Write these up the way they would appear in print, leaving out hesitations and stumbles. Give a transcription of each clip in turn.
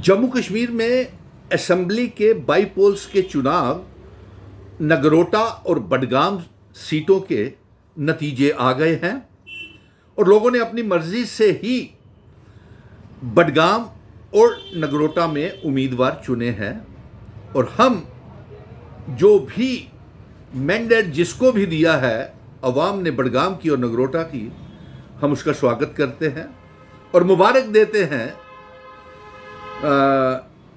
जम्मू कश्मीर में असेंबली के बाईपोल्स के चुनाव नगरोटा और बडगाम सीटों के नतीजे आ गए हैं और लोगों ने अपनी मर्जी से ही बडगाम और नगरोटा में उम्मीदवार चुने हैं। और हम जो भी मैंडेट जिसको भी दिया है अवाम ने बडगाम की और नगरोटा की, हम उसका स्वागत करते हैं और मुबारक देते हैं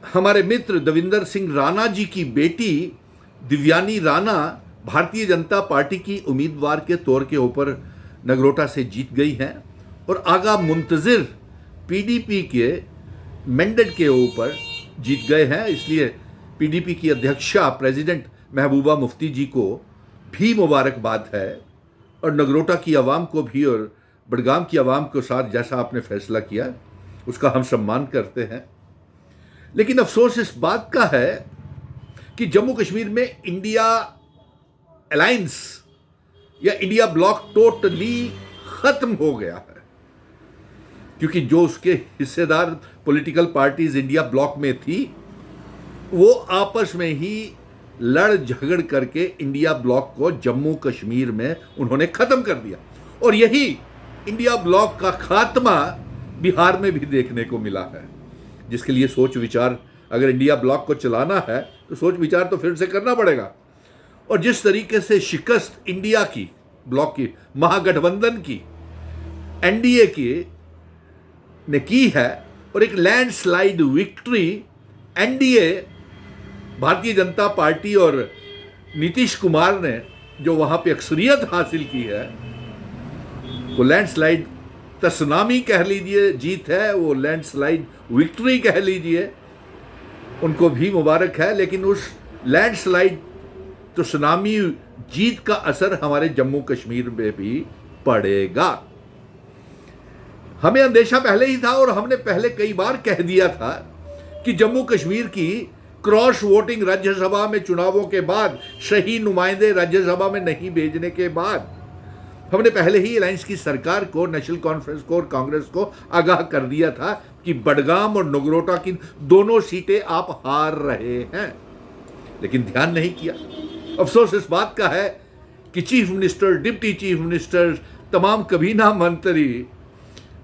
हमारे मित्र देविंदर सिंह राणा जी की बेटी दिव्यानी राणा भारतीय जनता पार्टी की उम्मीदवार के तौर के ऊपर नगरोटा से जीत गई हैं और आगा मुंतजिर पीडीपी के मैंडेट के ऊपर जीत गए हैं। इसलिए पीडीपी की अध्यक्षा प्रेसिडेंट महबूबा मुफ्ती जी को भी मुबारकबाद है और नगरोटा की आवाम को भी और बडगाम की आवाम के साथ जैसा आपने फैसला किया उसका हम सम्मान करते हैं। लेकिन अफसोस इस बात का है कि जम्मू कश्मीर में इंडिया अलायंस या इंडिया ब्लॉक टोटली खत्म हो गया है, क्योंकि जो उसके हिस्सेदार पॉलिटिकल पार्टीज इंडिया ब्लॉक में थी वो आपस में ही लड़ झगड़ करके इंडिया ब्लॉक को जम्मू कश्मीर में उन्होंने खत्म कर दिया। और यही इंडिया ब्लॉक का खात्मा बिहार में भी देखने को मिला है, जिसके लिए सोच विचार, अगर इंडिया ब्लॉक को चलाना है तो सोच विचार तो फिर से करना पड़ेगा। और जिस तरीके से शिकस्त इंडिया की ब्लॉक की महागठबंधन की एनडीए की ने की है और एक landslide victory NDA Bharatiya Janata party और नीतीश कुमार ने जो वहां पे अक्सरियत हासिल की है, वो लैंडस्लाइड तसनामी कह लीजिए जीत है, वो लैंडस्लाइड विक्ट्री कह लीजिए, उनको भी मुबारक है। लेकिन उस लैंडस्लाइड तसनामी जीत का असर हमारे जम्मू कश्मीर में भी पड़ेगा। हमें अंदेशा पहले ही था और हमने पहले कई बार कह दिया था कि जम्मू कश्मीर की क्रॉस वोटिंग राज्यसभा में चुनावों के बाद सही नुमाइंदे राज्यसभा में नहीं भेजने के बाद हमने पहले ही अलायंस की सरकार को, नेशनल कॉन्फ्रेंस को और कांग्रेस को आगाह कर दिया था कि बडगाम और नगरोटा की दोनों सीटें आप हार रहे हैं, लेकिन ध्यान नहीं किया। अफसोस इस बात का है कि chief minister, deputy chief minister, तमाम कबीना मंत्री,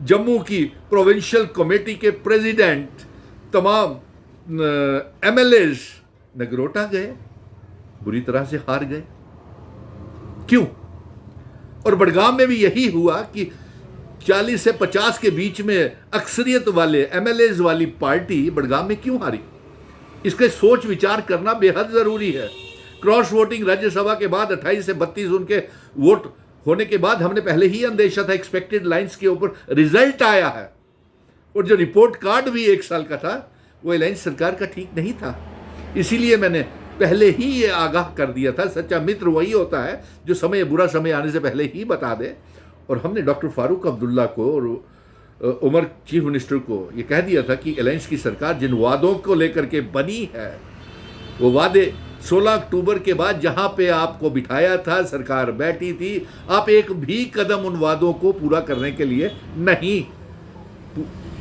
जम्मू की प्रोविंशियल कमेटी के प्रेसिडेंट, तमाम एमएलएज नगरोटा गए, बुरी तरह से हार गए। क्यों? और बडगाम में भी यही हुआ कि 40 से 50 के बीच में अक्सरियत वाले एमएलएज वाली पार्टी बडगाम में क्यों हारी, इसके सोच विचार करना बेहद जरूरी है। क्रॉस वोटिंग राज्यसभा के बाद 28 से 32 उनके वोट होने के बाद हमने पहले ही अंदेशा था, एक्सपेक्टेड लाइंस के ऊपर रिजल्ट आया है और जो रिपोर्ट कार्ड भी 1 साल का था वो अलायंस सरकार का ठीक नहीं था। इसीलिए मैंने पहले ही ये आगाह कर दिया था। सच्चा मित्र वही होता है जो समय, बुरा समय आने से पहले ही बता दे। और हमने डॉक्टर फारूक अब्दुल्ला को और उमर चीफ मिनिस्टर को ये कह दिया था कि अलायंस की सरकार जिन वादों को लेकर के बनी है वो वादे 16 अक्टूबर के बाद जहां पे आपको बिठाया था, सरकार बैठी थी, आप एक भी कदम उन वादों को पूरा करने के लिए नहीं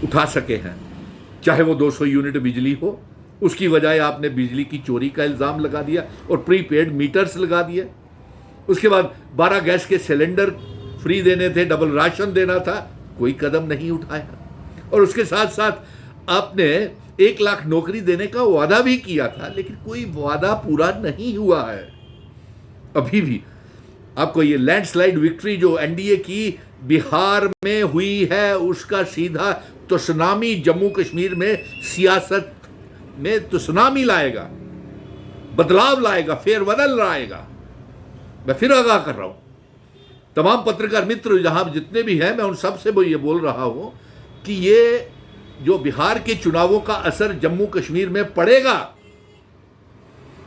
उठा सके हैं। चाहे वो 200 यूनिट बिजली हो, उसकी बजाय आपने बिजली की चोरी का इल्ज़ाम लगा दिया और प्रीपेड मीटर्स लगा दिए। उसके बाद 12 गैस के सिलेंडर फ्री देने थे, डबल राशन देना था, कोई कदम नहीं उठाया। और उसके साथ साथ आपने 1 लाख नौकरी देने का वादा भी किया था, लेकिन कोई वादा पूरा नहीं हुआ है अभी भी। आपको ये लैंडस्लाइड विक्ट्री जो एनडीए की बिहार में हुई है उसका सीधा तुसनामी जम्मू कश्मीर में सियासत में तुसनामी लाएगा, बदलाव लाएगा, फेरबदल लाएगा। मैं फिर आगाह कर रहा हूं, तमाम पत्रकार मित्र जहां जितने भी हैं, मैं उन सब से ये बोल रहा हूं कि ये जो बिहार के चुनावों का असर जम्मू कश्मीर में पड़ेगा।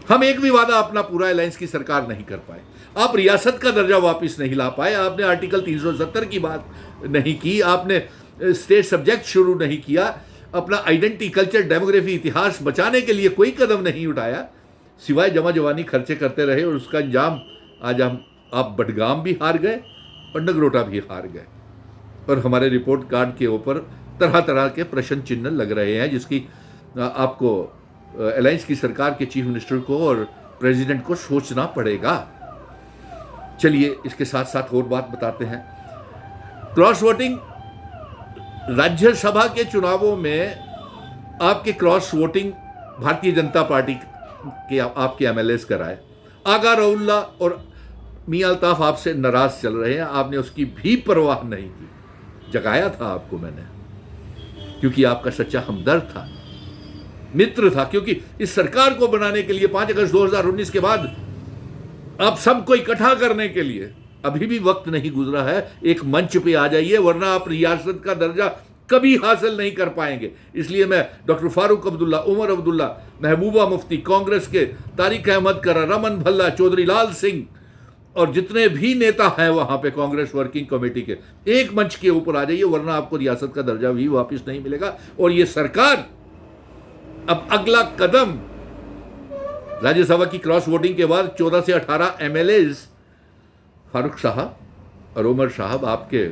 हम एक भी वादा अपना पूरा अलायंस की सरकार नहीं कर पाए। आप रियासत का दर्जा वापस नहीं ला पाए, आपने आर्टिकल 370 की बात नहीं की, आपने स्टेट सब्जेक्ट शुरू नहीं किया, अपना आइडेंटिटी, कल्चर, डेमोग्राफी, इतिहास बचाने के लिए कोई कदम नहीं उठाया, सिवाय जमा जवानी खर्चे करते रहे। और उसका अंजाम आज आप बडगाम भी हार गए और नगरोटा भी हार गए। और हमारे रिपोर्ट कार्ड के ऊपर तरह तरह के प्रश्न चिन्ह लग रहे हैं, जिसकी आपको अलायंस की सरकार के चीफ मिनिस्टर को और प्रेसिडेंट को सोचना पड़ेगा। चलिए इसके साथ साथ और बात बताते हैं। क्रॉस वोटिंग राज्यसभा के चुनावों में आपके cross voting Bharatiya Janata party के आपके एमएलएस कराए। आगा रउल्ला और मियां अल्ताफ आपसे नाराज चल रहे हैं, आपने उसकी भी परवाह नहीं की। जगाया था आपको मैंने, क्योंकि आपका सच्चा हमदर्द था, मित्र था। क्योंकि इस सरकार को बनाने के लिए 5 अगस्त 2019 के बाद आप सबको इकट्ठा करने के लिए अभी भी वक्त नहीं गुजरा है। एक मंच पे आ जाइए, वरना आप रियासत का दर्जा कभी हासिल नहीं कर पाएंगे। इसलिए मैं डॉक्टर फारूक अब्दुल्ला, उमर अब्दुल्ला, महबूबा मुफ्ती, कांग्रेस के तारिक अहमद करा, रमन भल्ला, चौधरी लाल सिंह और जितने भी नेता हैं वहां पे कांग्रेस वर्किंग कमेटी के, एक मंच के ऊपर आ जाइए, वरना आपको रियासत का दर्जा भी वापस नहीं मिलेगा। और ये सरकार अब अगला कदम राज्यसभा की क्रॉस वोटिंग के बाद 14 से 18 एमएलएज फारूक साहब और उमर साहब आपके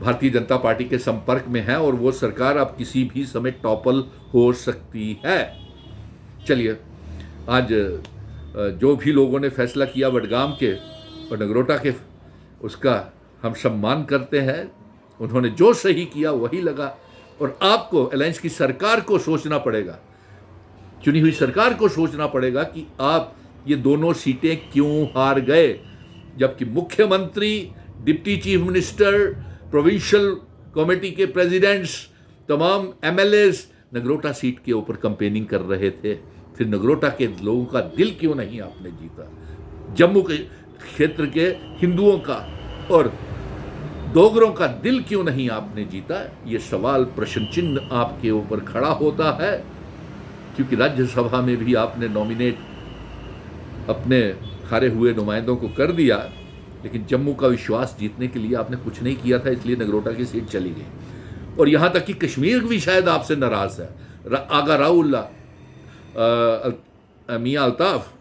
भारतीय जनता पार्टी के संपर्क में है, और वो सरकार अब किसी भी समय टॉपल हो सकती है। चलिए, आज जो भी लोगों ने फैसला किया वडगाम के और नगरोटा के, उसका हम सम्मान करते हैं। उन्होंने जो सही किया वही लगा, और आपको अलायंस की सरकार को सोचना पड़ेगा, चुनी हुई सरकार को सोचना पड़ेगा कि आप ये दोनों सीटें क्यों हार गए, जबकि मुख्यमंत्री, deputy chief minister, provincial committee के प्रेसिडेंट्स, तमाम एमएलएस नगरोटा सीट के ऊपर कैंपेनिंग कर रहे थे। फिर नगरोटा के लोगों का दिल क्यों नहीं आपने जीता? जम्मू के क्षेत्र के हिंदुओं का और डोगरों का दिल क्यों नहीं आपने जीता? ये सवाल, प्रश्न चिन्ह आपके ऊपर खड़ा होता है, क्योंकि राज्यसभा में भी आपने नॉमिनेट अपने हारे हुए नुमाइंदों को कर दिया, लेकिन जम्मू का विश्वास जीतने के लिए आपने कुछ नहीं किया था, इसलिए नगरोटा की सीट चली गई। और यहाँ तक कि कश्मीर भी शायद आपसे नाराज है। आगा राउल्ला, मियां अल्ताफ